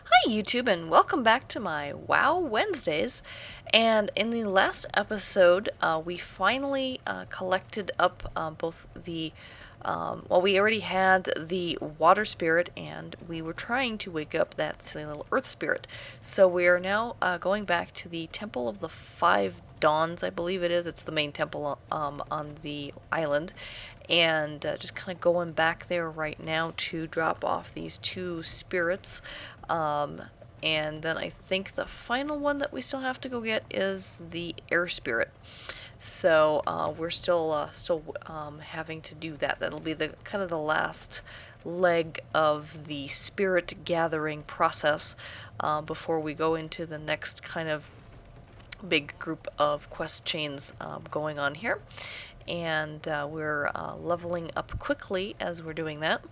Hi YouTube and welcome back to my WoW Wednesdays. And in the last episode, we finally collected up both the, well, we already had the water spirit and we were trying to wake up that silly little earth spirit. So we are now going back to the Temple of the Five Dawns, I believe it is. It's the main temple on the island. And just kind of going back there right now to drop off these two spirits. And then I think the final one that we still have to go get is the air spirit. So we're still having to do that. That'll be the kind of the last leg of the spirit gathering process before we go into the next kind of big group of quest chains going on here. And we're leveling up quickly as we're doing that.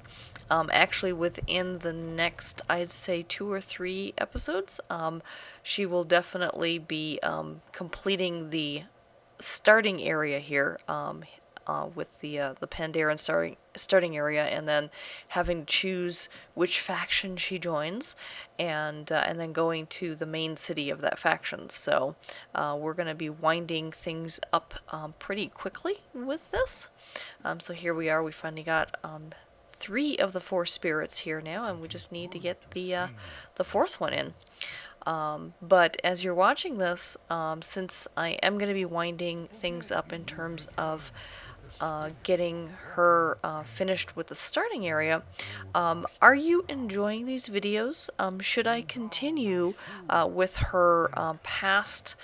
Actually, within the next, I'd say 2 or 3 episodes, she will definitely be completing the starting area here with the Pandaren starting area, and then having to choose which faction she joins, and then going to the main city of that faction. So we're going to be winding things up pretty quickly with this. So here we are. We finally got 3 of the 4 spirits here now, and we just need to get the 4th one in. But as you're watching this, since I am going to be winding things up in terms of getting her finished with the starting area, are you enjoying these videos? Should I continue with her past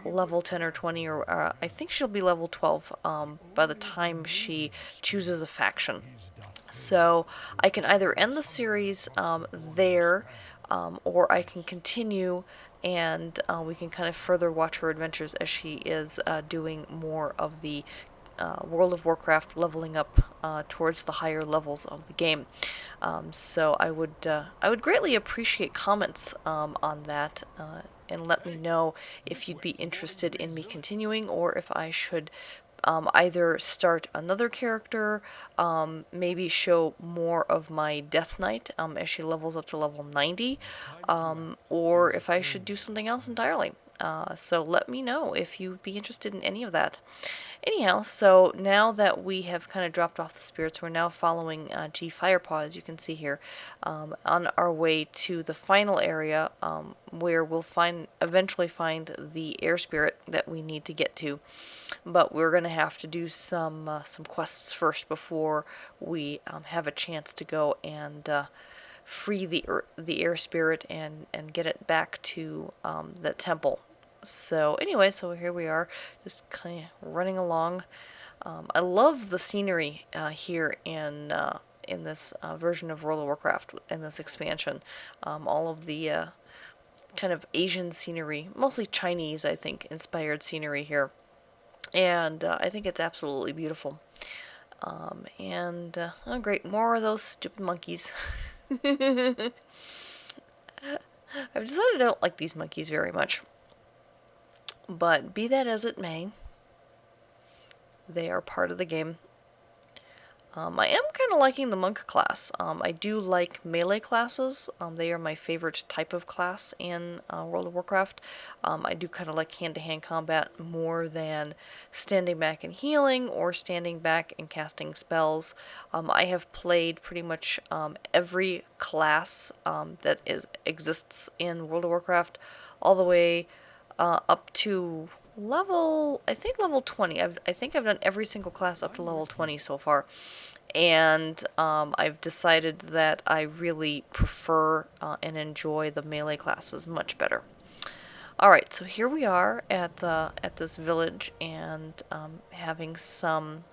level 10 or 20, or I think she'll be level 12 by the time she chooses a faction. So I can either end the series there, or I can continue and we can kind of further watch her adventures as she is doing more of the World of Warcraft, leveling up towards the higher levels of the game. So I would greatly appreciate comments on that, and let me know if you'd be interested in me continuing, or if I should either start another character, maybe show more of my Death Knight as she levels up to level 90, or if I should do something else entirely. So let me know if you'd be interested in any of that. Anyhow, so now that we have kind of dropped off the spirits, we're now following G Firepaw, as you can see here, on our way to the final area where we'll eventually find the air spirit that we need to get to. But we're going to have to do some quests first before we have a chance to go and free the air spirit and get it back to the temple. So anyway, so here we are, just kind of running along. I love the scenery here in this version of World of Warcraft, in this expansion. All of the kind of Asian scenery, mostly Chinese, I think, inspired scenery here. And I think it's absolutely beautiful. Oh great, more of those stupid monkeys. I've decided I don't like these monkeys very much. But be that as it may, they are part of the game. I am kind of liking the monk class. I do like melee classes. They are my favorite type of class in World of Warcraft. I do kind of like hand-to-hand combat more than standing back and healing, or standing back and casting spells. I have played pretty much every class that exists in World of Warcraft, all the way up to I think level 20. I think I've done every single class up to level 20 so far. And I've decided that I really prefer and enjoy the melee classes much better. Alright, so here we are at this village, and having some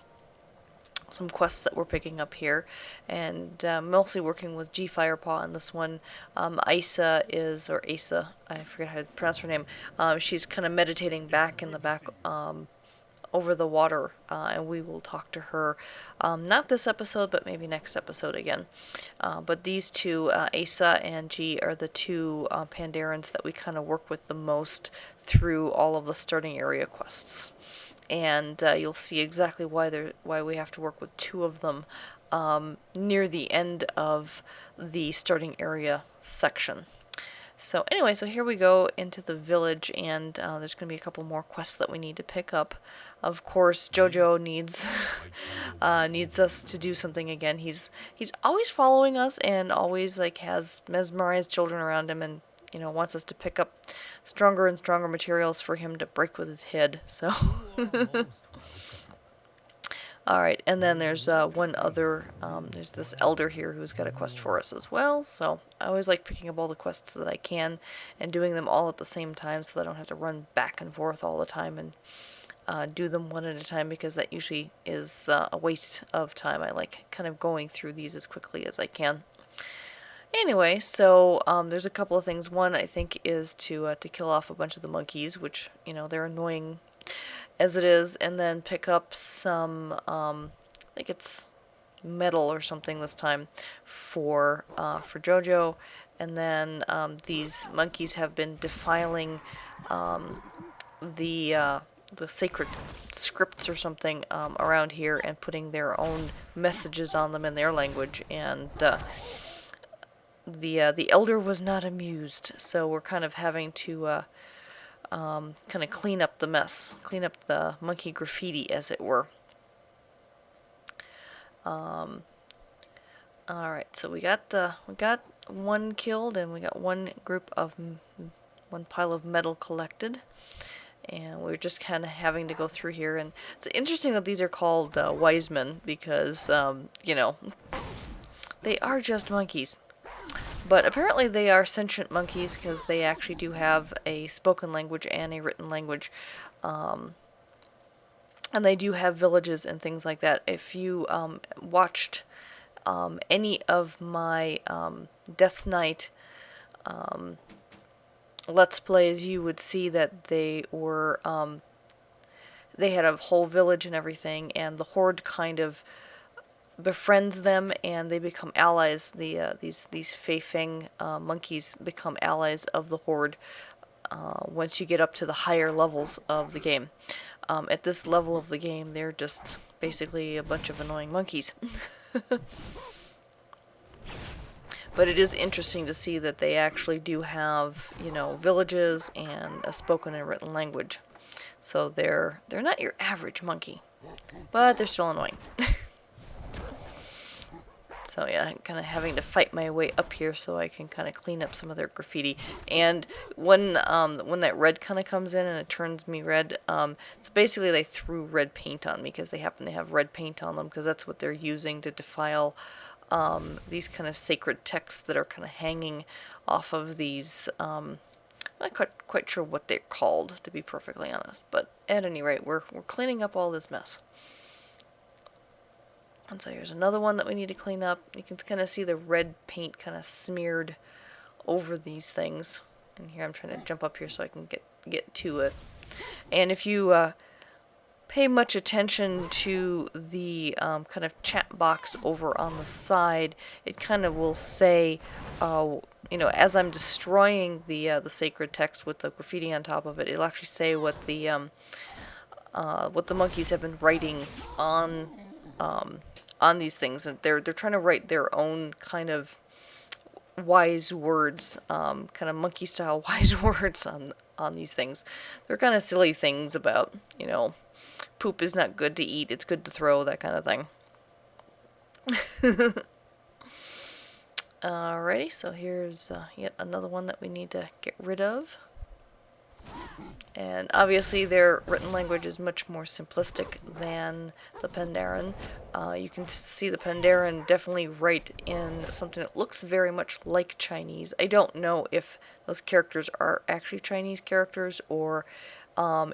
quests that we're picking up here, and mostly working with G Firepaw in this one. Isa, I forget how to pronounce her name. She's kind of meditating back in the back over the water, and we will talk to her not this episode, but maybe next episode again. But these two, Asa and G, are the two Pandarens that we kind of work with the most through all of the starting area quests. And you'll see exactly why we have to work with 2 of them near the end of the starting area section. So anyway, so here we go into the village, and there's going to be a couple more quests that we need to pick up. Of course, Jojo needs needs us to do something again. He's always following us and always like has mesmerized children around him, and wants us to pick up stronger and stronger materials for him to break with his head. So alright, and then there's one other, there's this elder here who's got a quest for us as well, so I always like picking up all the quests that I can and doing them all at the same time so that I don't have to run back and forth all the time and do them one at a time, because that usually is a waste of time. I like kind of going through these as quickly as I can. Anyway, so there's a couple of things. One, I think, is to kill off a bunch of the monkeys, which, they're annoying as it is, and then pick up some, I think it's metal or something this time for Jojo, and then these monkeys have been defiling the sacred scripts or something around here and putting their own messages on them in their language, and the elder was not amused, so we're kind of having to kind of clean up the mess, clean up the monkey graffiti, as it were. Alright, so we got one killed, and we got one pile of metal collected, and we're just kind of having to go through here. And it's interesting that these are called wise men, because they are just monkeys. But apparently they are sentient monkeys, because they actually do have a spoken language and a written language. And they do have villages and things like that. If you watched any of my Death Knight Let's Plays, you would see that they were, they had a whole village and everything, and the Horde kind of befriends them, and they become allies. These Fei Feng monkeys become allies of the Horde once you get up to the higher levels of the game. At this level of the game, they're just basically a bunch of annoying monkeys. But it is interesting to see that they actually do have, villages and a spoken and written language. So they're not your average monkey, but they're still annoying. So yeah, I'm kind of having to fight my way up here so I can kind of clean up some of their graffiti. And when that red kind of comes in and it turns me red, it's basically they threw red paint on me because they happen to have red paint on them, because that's what they're using to defile these kind of sacred texts that are kind of hanging off of these. I'm not quite sure what they're called, to be perfectly honest. But at any rate, we're cleaning up all this mess. And so here's another one that we need to clean up. You can kind of see the red paint kind of smeared over these things. And here I'm trying to jump up here so I can get to it. And if you pay much attention to the kind of chat box over on the side, it kind of will say, as I'm destroying the sacred text with the graffiti on top of it, it'll actually say what the monkeys have been writing on these things, and they're trying to write their own kind of wise words, kind of monkey style wise words on these things. They're kind of silly things about, poop is not good to eat, it's good to throw, that kind of thing. Alrighty, so here's yet another one that we need to get rid of. And obviously their written language is much more simplistic than the Pandaren. You can see the Pandaren definitely write in something that looks very much like Chinese. I don't know if those characters are actually Chinese characters or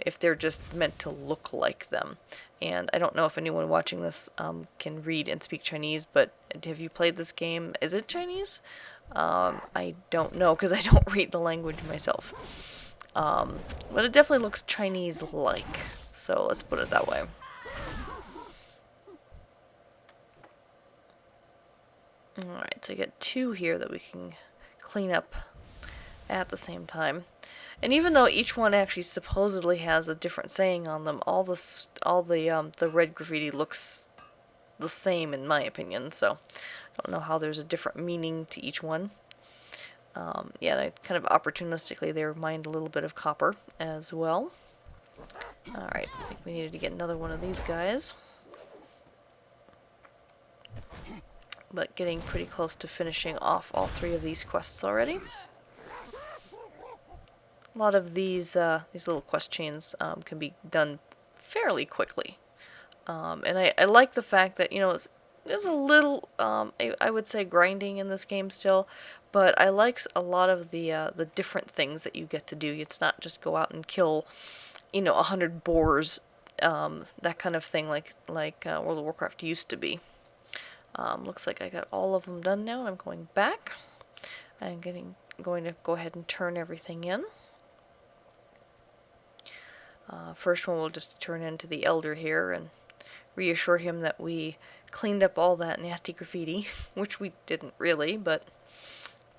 if they're just meant to look like them. And I don't know if anyone watching this can read and speak Chinese, but have you played this game? Is it Chinese? I don't know, because I don't read the language myself. But it definitely looks Chinese-like, so let's put it that way. Alright, so you get two here that we can clean up at the same time. And even though each one actually supposedly has a different saying on them, all the red graffiti looks the same in my opinion, so I don't know how there's a different meaning to each one. Yeah, I kind of opportunistically there mined a little bit of copper as well. Alright, I think we needed to get another one of these guys. But getting pretty close to finishing off all 3 of these quests already. A lot of these little quest chains can be done fairly quickly. And I like the fact that, you know, there's a little, I would say, grinding in this game still, but I like a lot of the different things that you get to do. It's not just go out and kill, you know, 100 boars, that kind of thing like World of Warcraft used to be. Looks like I got all of them done now. I'm going back. I'm going to go ahead and turn everything in. First one we'll just turn into the Elder here and reassure him that we cleaned up all that nasty graffiti, which we didn't really, but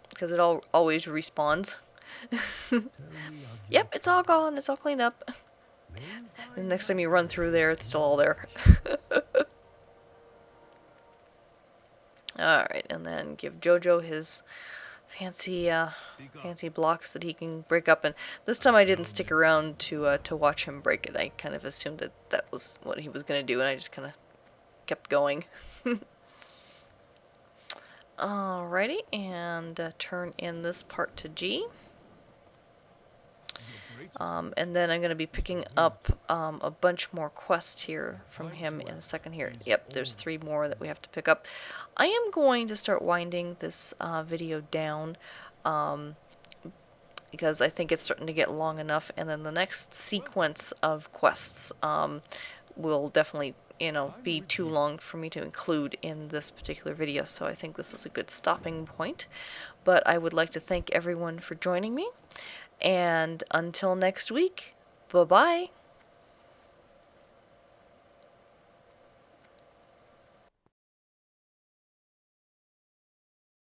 because it always respawns. Yep, it's all gone. It's all cleaned up. And next time you run through there, it's still all there. Alright, and then give Jojo his fancy blocks that he can break up. And this time I didn't stick around to watch him break it. I kind of assumed that that was what he was going to do, and I just kind of kept going. Alrighty, and turn in this part to G. And then I'm going to be picking up a bunch more quests here from him in a second here. Yep, there's 3 more that we have to pick up. I am going to start winding this video down because I think it's starting to get long enough, and then the next sequence of quests will definitely, you know, be too long for me to include in this particular video, so I think this is a good stopping point. But I would like to thank everyone for joining me. And until next week, bye-bye.